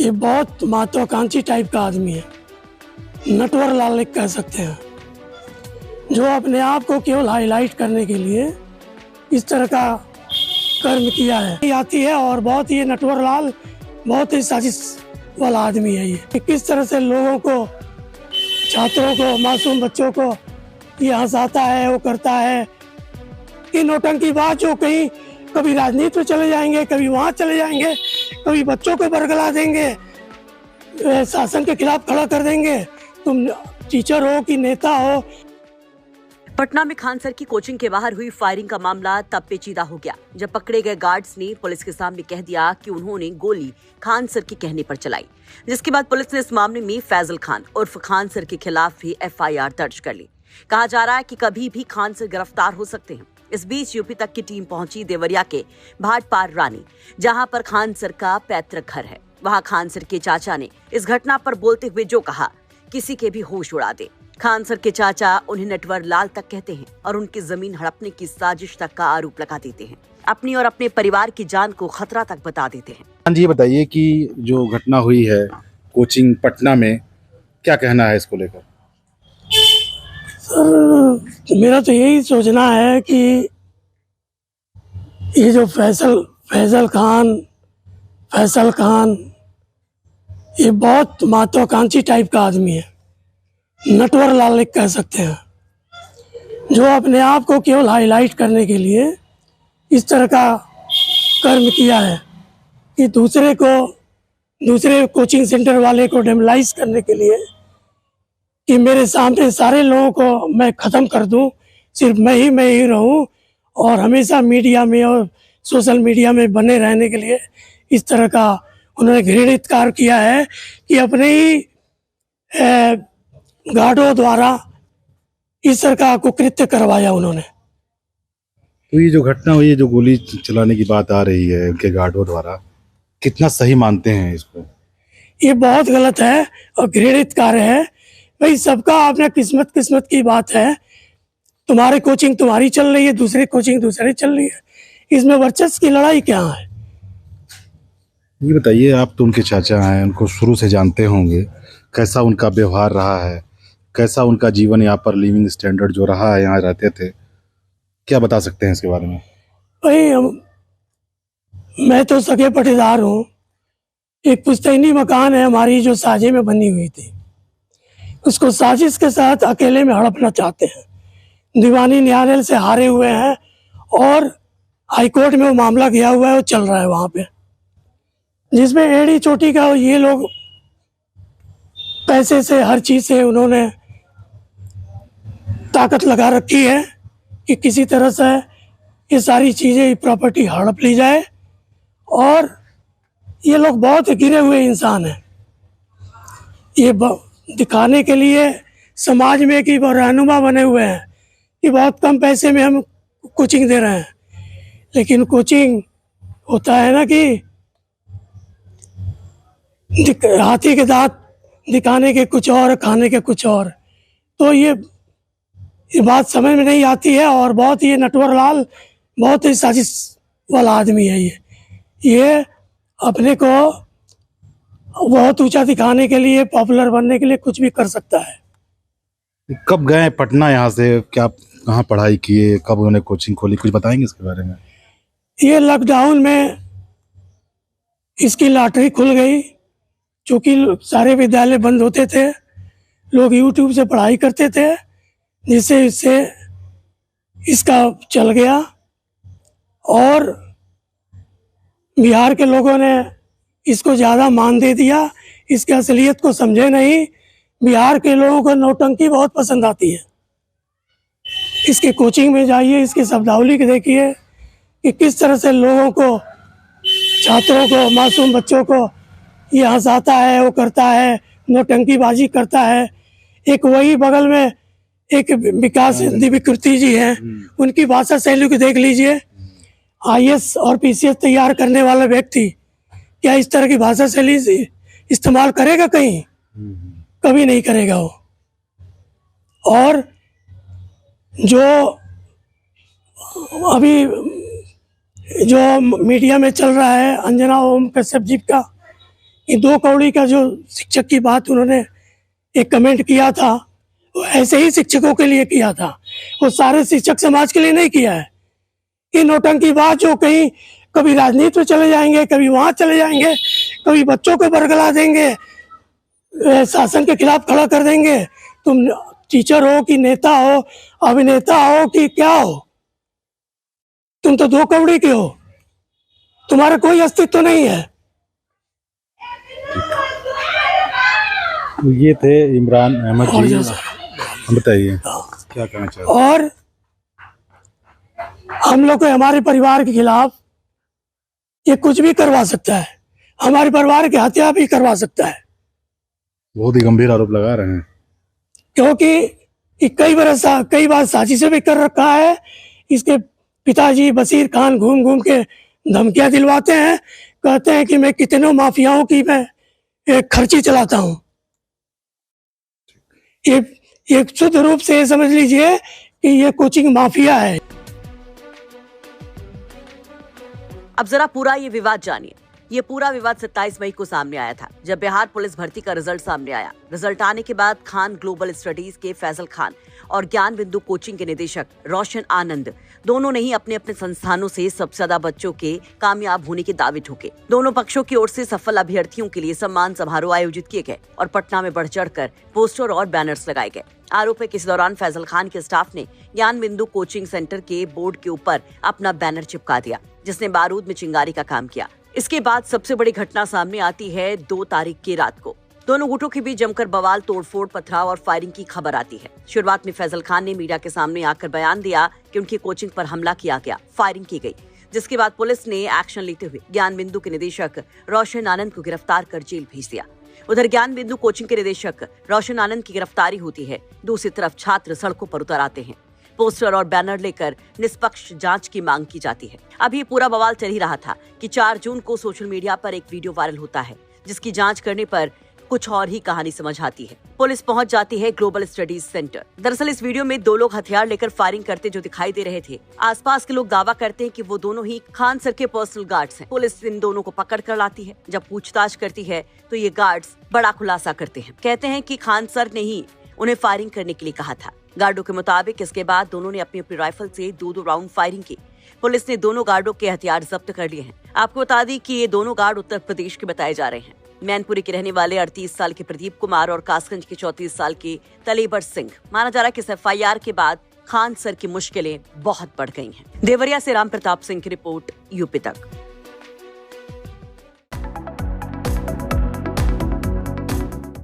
ये बहुत महत्वाकांक्षी टाइप का आदमी है, नटवर लाल कह सकते हैं, जो अपने आप को केवल हाईलाइट करने के लिए इस तरह का कर्म किया है। आती है और बहुत ही नटवर लाल बहुत ही साजिश वाला आदमी है। ये किस तरह से लोगों को, छात्रों को, मासूम बच्चों को ये हंसाता है, वो करता है कि नौटंकी बात, जो कहीं कभी राजनीति में चले जाएंगे, कभी वहाँ चले जाएंगे, कभी बच्चों को बरगला देंगे, शासन के खिलाफ खड़ा कर देंगे। तुम टीचर हो कि नेता हो। पटना में खान सर की कोचिंग के बाहर हुई फायरिंग का मामला तब पेचीदा हो गया जब पकड़े गए गार्ड्स ने पुलिस के सामने कह दिया कि उन्होंने गोली खान सर के कहने पर चलाई, जिसके बाद पुलिस ने इस मामले में फैजल खान उर्फ खान सर के खिलाफ भी FIR दर्ज कर ली। कहा जा रहा है कि कभी भी खान सर गिरफ्तार हो सकते हैं। इस बीच यूपी तक की टीम पहुंची देवरिया के भाटपार रानी, जहां पर खान सर का पैतृक घर है। वहां खान सर के चाचा ने इस घटना पर बोलते हुए जो कहा, किसी के भी होश उड़ा दे। खान सर के चाचा उन्हें नटवर लाल तक कहते हैं और उनकी जमीन हड़पने की साजिश तक का आरोप लगा देते हैं। अपनी और अपने परिवार की जान को खतरा तक बता देते हैं। हाँ जी, ये बताइए कि जो घटना हुई है कोचिंग पटना में, क्या कहना है इसको लेकर? सर, मेरा तो यही सोचना है कि ये जो फैजल खान ये बहुत महत्वाकांक्षी टाइप का आदमी है, नटवर लाल कह सकते हैं, जो अपने आप को केवल हाईलाइट करने के लिए इस तरह का कर्म किया है कि दूसरे कोचिंग सेंटर वाले को डेमोलाइज करने के लिए, कि मेरे सामने सारे लोगों को मैं ख़त्म कर दूं, सिर्फ मैं ही रहूं और हमेशा मीडिया में और सोशल मीडिया में बने रहने के लिए इस तरह का उन्होंने घृणित कार्य किया है कि अपने ही गार्डों द्वारा इस तरह का कुकृत्य करवाया उन्होंने। तो ये जो घटना हुई है, जो गोली चलाने की बात आ रही है उनके गार्डों द्वारा, कितना सही मानते हैं इसको? ये बहुत गलत है और घृणित कार्य है। भाई, सबका अपना किस्मत की बात है। तुम्हारे कोचिंग तुम्हारी चल रही है, दूसरे कोचिंग दूसरी चल रही है, इसमें वर्चस्व की लड़ाई क्या है? ये बताइए, आप तो उनके चाचा हैं, उनको शुरू से जानते होंगे, कैसा उनका व्यवहार रहा है, कैसा उनका जीवन यहाँ पर लिविंग स्टैंडर्ड जो रहा है, यहाँ रहते थे, क्या बता सकते हैं इसके बारे में? भाई, मैं तो सगे पटीदार हूँ। एक पुश्तैनी मकान है हमारी जो साजे में बनी हुई थी, उसको साजिश के साथ अकेले में हड़पना चाहते हैं। दीवानी न्यायालय से हारे हुए हैं और हाईकोर्ट में वो मामला गया हुआ है, वो चल रहा है वहाँ पे, जिसमें एड़ी चोटी का ये लोग पैसे से, हर चीज़ से उन्होंने ताकत लगा रखी है कि किसी तरह से ये सारी चीज़ें, प्रॉपर्टी हड़प ली जाए। और ये लोग बहुत गिरे हुए इंसान हैं। ये दिखाने के लिए समाज में कि वो रहनुमा बने हुए हैं कि बहुत कम पैसे में हम कोचिंग दे रहे हैं, लेकिन कोचिंग होता है ना कि हाथी के दांत दिखाने के कुछ और, खाने के कुछ और। तो ये बात समझ में नहीं आती है और बहुत ही नटवर लाल बहुत ही साजिश वाला आदमी है। ये अपने को बहुत ऊंचा दिखाने के लिए, पॉपुलर बनने के लिए कुछ भी कर सकता है। कब गए पटना यहाँ से, क्या कहाँ पढ़ाई किए, कब उन्होंने कोचिंग खोली, कुछ बताएंगे इसके बारे में? ये लॉकडाउन में इसकी लॉटरी खुल गई, क्योंकि सारे विद्यालय बंद होते थे, लोग यूट्यूब से पढ़ाई करते थे, जिससे इससे इसका चल गया। और बिहार के लोगों ने इसको ज़्यादा मान दे दिया, इसकी असलियत को समझे नहीं। बिहार के लोगों को नौटंकी बहुत पसंद आती है। इसके कोचिंग में जाइए, इसकी शब्दावली को देखिए कि किस तरह से लोगों को, छात्रों को, मासूम बच्चों को ये हंसाता है, वो करता है, नौटंकीबाजी करता है। एक वही बगल में एक विकास दिव्यकृति जी हैं, उनकी भाषा शैली को देख लीजिए। IAS और PCS तैयार करने वाला व्यक्ति क्या इस तरह की भाषा शैली इस्तेमाल करेगा? कहीं कभी नहीं करेगा वो। और जो अभी जो मीडिया में चल रहा है अंजना ओम कश्यप जी का, ये 2 कौड़ी का जो शिक्षक की बात उन्होंने एक कमेंट किया था, वो ऐसे ही शिक्षकों के लिए किया था, वो सारे शिक्षक समाज के लिए नहीं किया है। ये नौटंकी बात जो कहीं कभी राजनीति में चले जाएंगे, कभी वहाँ चले जाएंगे, कभी बच्चों को बरगला देंगे, शासन के खिलाफ खड़ा कर देंगे। तुम टीचर हो कि नेता हो, अभिनेता हो कि क्या हो, तुम तो 2 कौड़ी के हो, तुम्हारा कोई अस्तित्व नहीं है। तो ये थे इमरान अहमद और जी। जैसा- बताइए क्या कहना चाहते हैं? और हम लोग को हमारे परिवार के खिलाफ ये कुछ भी करवा सकता है, हमारे परिवार की हत्या भी करवा सकता है, बहुत ही गंभीर आरोप लगा रहे हैं। क्योंकि ये कई बार साजिशें भी कर रखा है। इसके पिताजी बशीर खान घूम घूम के धमकियां दिलवाते हैं, कहते हैं कि मैं कितनों माफियाओं की मैं एक खर्ची चलाता हूं। ये शुद्ध रूप से समझ लीजिए कि ये कोचिंग माफिया है। अब जरा पूरा ये विवाद जानिए। ये पूरा विवाद 27 मई को सामने आया था, जब बिहार पुलिस भर्ती का रिजल्ट सामने आया। रिजल्ट आने के बाद खान ग्लोबल स्टडीज के फैजल खान और ज्ञान बिंदु कोचिंग के निदेशक रोशन आनंद दोनों ने ही अपने अपने संस्थानों से सबसे ज्यादा बच्चों के कामयाब होने के दावे ठोके। दोनों पक्षों की ओर से सफल अभ्यर्थियों के लिए सम्मान समारोह आयोजित किए गए और पटना में बढ़ चढ़कर पोस्टर और बैनर्स लगाए गए। आरोप है कि इस दौरान फैजल खान के स्टाफ ने ज्ञान बिंदु कोचिंग सेंटर के बोर्ड के ऊपर अपना बैनर चिपका दिया, जिसने बारूद में चिंगारी का काम किया। इसके बाद सबसे बड़ी घटना सामने आती है 2 तारीख की रात को। दोनों गुटों के बीच जमकर बवाल, तोड़फोड़, पथराव और फायरिंग की खबर आती है। शुरुआत में फैजल खान ने मीडिया के सामने आकर बयान दिया कि उनकी कोचिंग पर हमला किया गया, फायरिंग की गई, जिसके बाद पुलिस ने एक्शन लेते हुए ज्ञान बिंदु के निदेशक रोशन आनंद को गिरफ्तार कर जेल भेज दिया। उधर ज्ञान बिंदु कोचिंग के निदेशक रोशन आनंद की गिरफ्तारी होती है। दूसरी तरफ छात्र सड़कों पर उतर आते हैं। पोस्टर और बैनर लेकर निष्पक्ष जांच की मांग की जाती है। अभी पूरा बवाल चल ही रहा था कि 4 जून को सोशल मीडिया पर एक वीडियो वायरल होता है, जिसकी जांच करने पर कुछ और ही कहानी समझ आती है। पुलिस पहुंच जाती है ग्लोबल स्टडीज सेंटर। दरअसल इस वीडियो में 2 लोग हथियार लेकर फायरिंग करते जो दिखाई दे रहे थे। आसपास के लोग दावा करते हैं कि वो दोनों ही खान सर के पर्सनल गार्ड्स हैं। पुलिस इन दोनों को पकड़ कर लाती है। जब पूछताछ करती है तो ये गार्ड्स बड़ा खुलासा करते हैं। कहते हैं कि खान सर ने ही उन्हें फायरिंग करने के लिए कहा था। गार्डों के मुताबिक इसके बाद दोनों ने अपनी राइफल से 2-2 राउंड फायरिंग की। पुलिस ने दोनों गार्डों के हथियार जब्त कर लिए हैं। आपको बता दी कि ये दोनों गार्ड उत्तर प्रदेश के बताए जा रहे हैं। मैनपुरी के रहने वाले 38 साल के प्रदीप कुमार और कासगंज के 34 साल के तलेबर सिंह। माना जा रहा है कि इस FIR के बाद खान सर की मुश्किलें बहुत बढ़ गई हैं। देवरिया से राम प्रताप सिंह की रिपोर्ट, यूपी तक।